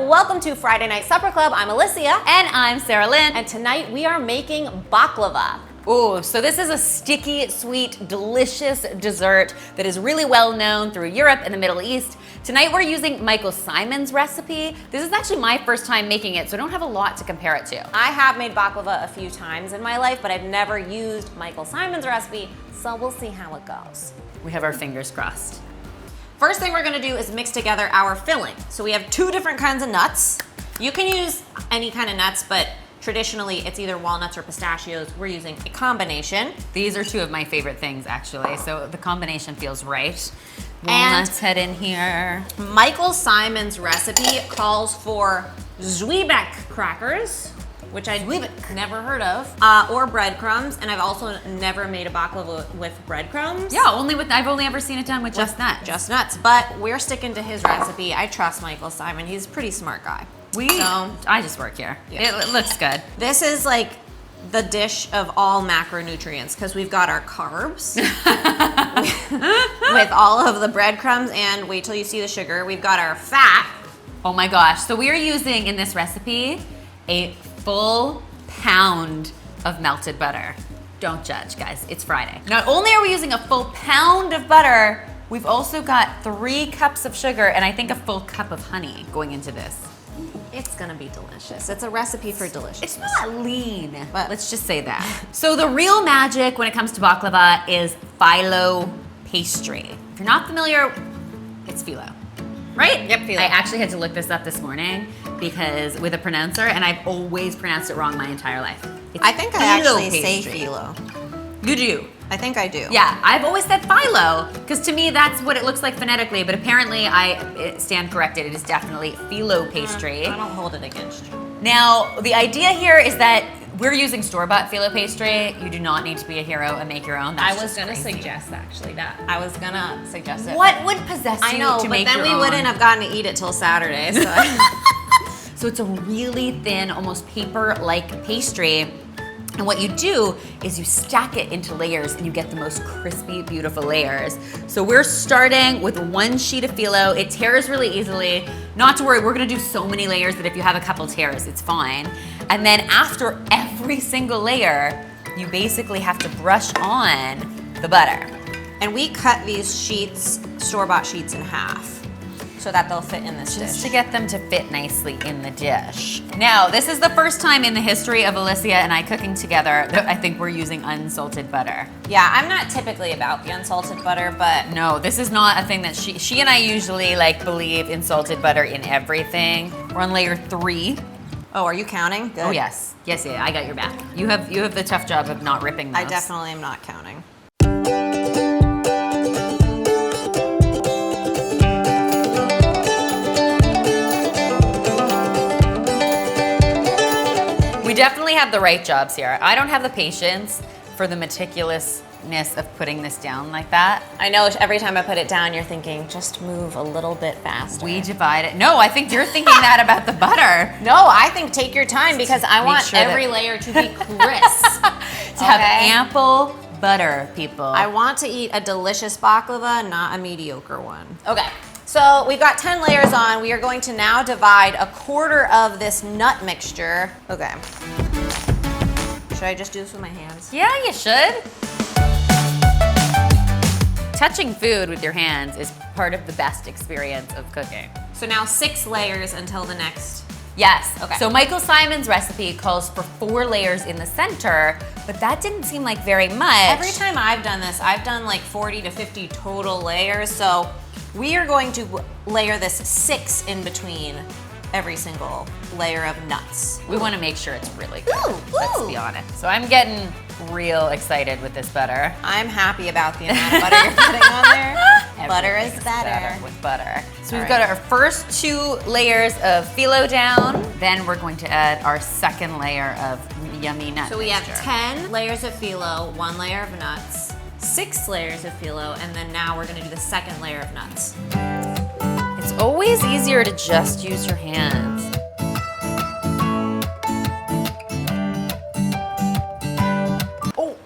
Welcome to Friday Night Supper Club. I'm Alicia. And I'm Sarah Lynn. And tonight we are making baklava. Ooh, so this is a sticky, sweet, delicious dessert that is really well known through Europe and the Middle East. Tonight we're using Michael Symon's recipe. This is actually my first time making it, so I don't have a lot to compare it to. I have made baklava a few times in my life, but I've never used Michael Symon's recipe, so we'll see how it goes. We have our fingers crossed. First thing we're gonna do is mix together our filling. So we have two different kinds of nuts. You can use any kind of nuts, but traditionally it's either walnuts or pistachios. We're using a combination. These are two of my favorite things actually, so the combination feels right. Walnuts head in here. Michael Symon's recipe calls for Zwieback crackers, which I'd never heard of, or breadcrumbs, and I've also never made a baklava with breadcrumbs. Yeah, I've only ever seen it done with just nuts. Just nuts, but we're sticking to his recipe. I trust Michael Symon. He's a pretty smart guy. I just work here. Yeah. It looks good. This is like the dish of all macronutrients because we've got our carbs with all of the breadcrumbs, and wait till you see the sugar. We've got our fat. Oh my gosh, so we are using in this recipe a full pound of melted butter. Don't judge, guys, it's Friday. Not only are we using a full pound of butter, we've also got 3 cups of sugar and I think a full cup of honey going into this. It's gonna be delicious. It's a recipe for deliciousness. It's not lean, but let's just say that. So the real magic when it comes to baklava is phyllo pastry. If you're not familiar, it's phyllo. Right? Yep, phyllo. I actually had to look this up this morning because with a pronouncer, and I've always pronounced it wrong my entire life. I think I actually say phyllo. You do? I think I do. Yeah, I've always said phyllo because to me that's what it looks like phonetically, but apparently I stand corrected. It is definitely phyllo pastry. I don't hold it against you. Now, the idea here is that we're using store-bought phyllo pastry. You do not need to be a hero and make your own. That's I was gonna suggest actually that. I was gonna suggest it. What would possess you I know, to make but then we wouldn't have gotten to eat it till Saturday. So, So it's a really thin, almost paper-like pastry. And what you do is you stack it into layers and you get the most crispy, beautiful layers. So we're starting with 1 sheet of phyllo. It tears really easily. Not to worry, we're gonna do so many layers that if you have a couple tears, it's fine. And then after every single layer, you basically have to brush on the butter. and we cut these sheets, store-bought sheets, in half so that they'll fit in this dish. Just to get them to fit nicely in the dish. Now, this is the first time in the history of Alicia and I cooking together that I think we're using unsalted butter. Yeah, I'm not typically about the unsalted butter, but no, this is not a thing that she and I usually believe in salted butter in everything. We're on layer 3. Oh, are you counting? Good. Oh yes, yeah, I got your back. You have the tough job of not ripping those. I definitely am not counting. We definitely have the right jobs here. I don't have the patience for the meticulousness of putting this down like that. I know every time I put it down, you're thinking, just move a little bit faster. We divide it. No, I think you're thinking that about the butter. No, I think take your time because I want every layer to be crisp. To have ample butter, people. I want to eat a delicious baklava, not a mediocre one. Okay. So we've got 10 layers on. We are going to now divide 1/4 of this nut mixture. Okay. Should I just do this with my hands? Yeah, you should. Touching food with your hands is part of the best experience of cooking. So now 6 layers until the next. Yes. Okay. So Michael Symon's recipe calls for 4 layers in the center, but that didn't seem like very much. Every time I've done this, I've done like 40 to 50 total layers. So we are going to layer this 6 in between every single layer of nuts. We want to make sure it's really good. Let's be honest. So I'm getting real excited with this butter. I'm happy about the amount of butter you're putting on there. Butter is better. With butter. So we've got our first 2 layers of phyllo down. Then we're going to add our second layer of yummy nuts. So we have 10 layers of phyllo, 1 layer of nuts, 6 layers of phyllo, and then now we're gonna do the second layer of nuts. It's always easier to just use your hands. Oh.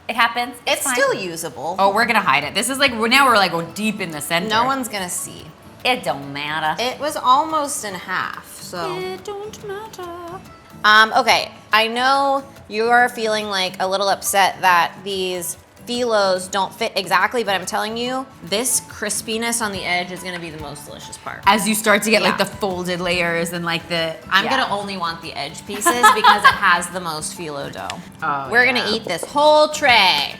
It happens. It's still usable. Oh, we're gonna hide it. This is like, now we're deep in the center. No one's gonna see. It don't matter. It was almost in half, so. It don't matter. Okay, I know you're feeling like a little upset that these philos don't fit exactly, but I'm telling you, this crispiness on the edge is gonna be the most delicious part. As you start to get like Yeah. the folded layers and like the, I'm yeah. gonna only want the edge pieces because it has the most phyllo dough. Oh, We're yeah. gonna eat this whole tray.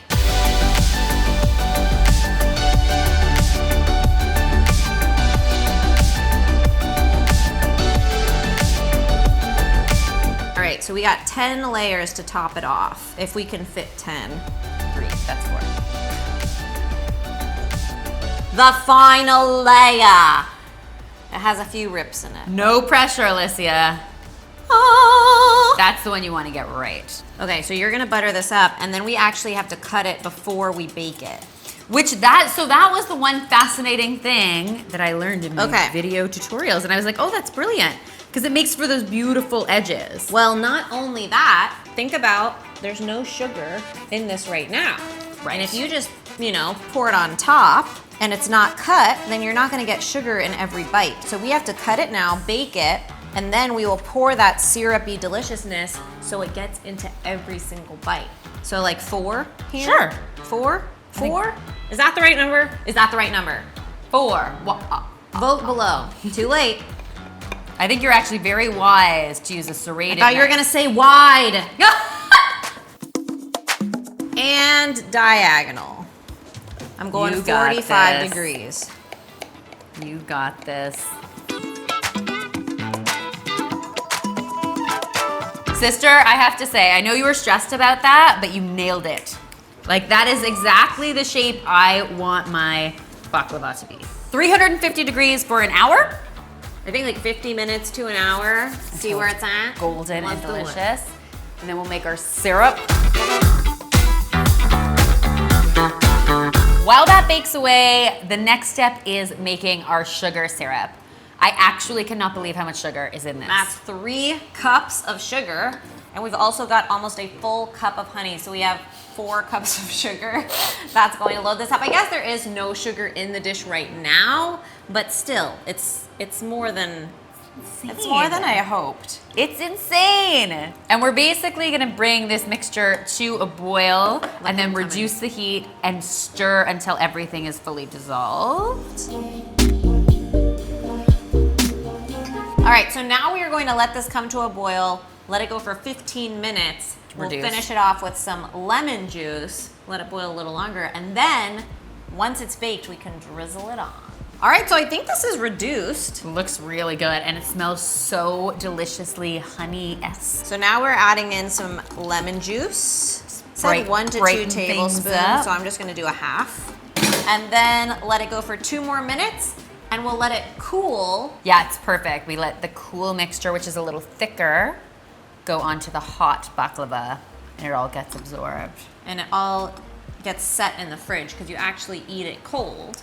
All right, so we got 10 layers to top it off, if we can fit 10. 3, that's 4. The final layer. It has a few rips in it. No pressure, Alicia. Ah. That's the one you want to get right. Okay, so you're gonna butter this up, and then we actually have to cut it before we bake it. So that was the one fascinating thing that I learned in my Okay. video tutorials. And I was like, oh, that's brilliant. Because it makes for those beautiful edges. Well, not only that, think about there's no sugar in this right now. Right. And if you just, pour it on top and it's not cut, then you're not gonna get sugar in every bite. So we have to cut it now, bake it, and then we will pour that syrupy deliciousness so it gets into every single bite. So like 4 here? Sure. 4? 4? Is that the right number? Is that the right number? 4. Vote below. Too late. I think you're actually very wise to use a serrated I thought you were knife. gonna say wide. And diagonal. I'm going You got 45 this. degrees. You got this. Sister, I have to say, I know you were stressed about that, but you nailed it. Like, that is exactly the shape I want my baklava to be. 350 degrees for an hour. I think like 50 minutes to an hour. See where it's at? Golden Let's and do it. delicious. And then we'll make our syrup. While that bakes away, the next step is making our sugar syrup. I actually cannot believe how much sugar is in this. That's 3 cups of sugar. And we've also got almost a full cup of honey. So we have 4 cups of sugar. That's going to load this up. I guess there is no sugar in the dish right now, but still, it's more than I hoped. It's insane. And we're basically gonna bring this mixture to a boil and then reduce the heat and stir until everything is fully dissolved. All right, so now we are going to let this come to a boil, let it go for 15 minutes. We'll Reduce. finish it off with some lemon juice, let it boil a little longer, and then once it's baked, we can drizzle it on. All right, so I think this is reduced. It looks really good and it smells so deliciously honey-esque. So now we're adding in some lemon juice. It said 1 to 2 brighten things tablespoons, up. so I'm just gonna do a half. And then let it go for 2 more minutes, and we'll let it cool. Yeah, it's perfect. We let the cool mixture, which is a little thicker, go onto the hot baklava and it all gets absorbed. And it all gets set in the fridge because you actually eat it cold,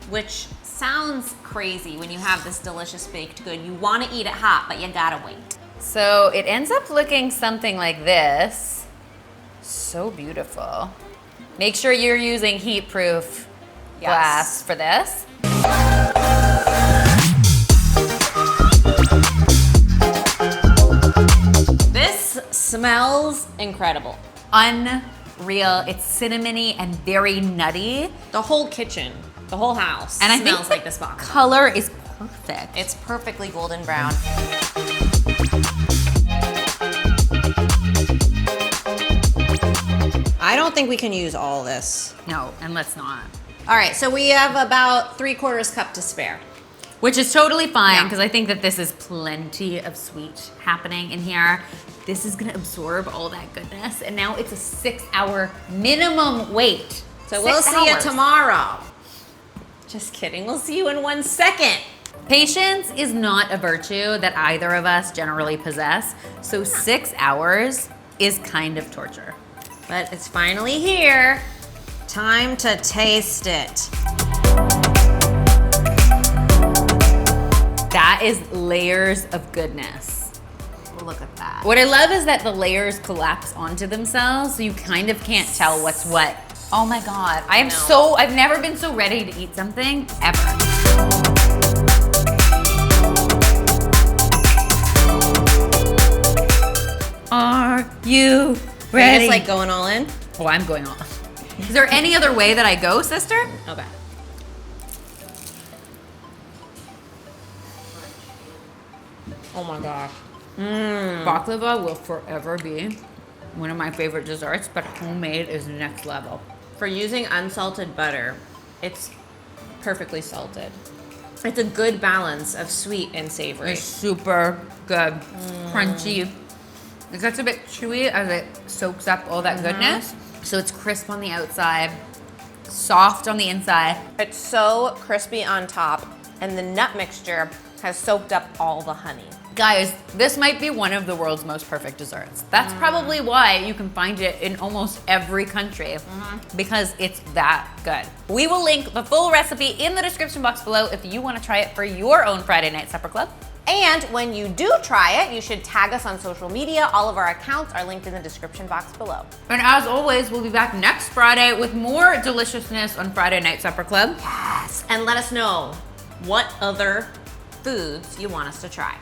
which sounds crazy when you have this delicious baked good. You want to eat it hot, but you gotta wait. So it ends up looking something like this. So beautiful. Make sure you're using heat-proof glass for this. This smells incredible. Unreal. It's cinnamony and very nutty. The whole kitchen, the whole house And I smells think like the this box. color is perfect. It's perfectly golden brown. I don't think we can use all this. No, and let's not. All right, so we have about 3/4 cup to spare. Which is totally fine Yeah. because I think that this is plenty of sweet happening in here. This is gonna absorb all that goodness. And now it's a 6-hour minimum wait. So we'll see you hours. tomorrow. Just kidding, we'll see you in 1 second. Patience is not a virtue that either of us generally possess. So 6 hours is kind of torture. But it's finally here. Time to taste it. That is layers of goodness. Look at that. What I love is that the layers collapse onto themselves, so you kind of can't tell what's what. Oh my God, I've never been so ready to eat something ever. Are you Are you ready? just like going all in? Oh, I'm going on. Is there any other way that I go, sister? Okay. Oh my gosh. Baklava will forever be one of my favorite desserts, but homemade is next level. For using unsalted butter, it's perfectly salted. It's a good balance of sweet and savory. It's super good, crunchy. It gets a bit chewy as it soaks up all that goodness. So it's crisp on the outside, soft on the inside. It's so crispy on top, and the nut mixture has soaked up all the honey. Guys, this might be one of the world's most perfect desserts. That's probably why you can find it in almost every country, because it's that good. We will link the full recipe in the description box below if you want to try it for your own Friday Night Supper Club. And when you do try it, you should tag us on social media. All of our accounts are linked in the description box below. And as always, we'll be back next Friday with more deliciousness on Friday Night Supper Club. Yes. And let us know what other foods you want us to try.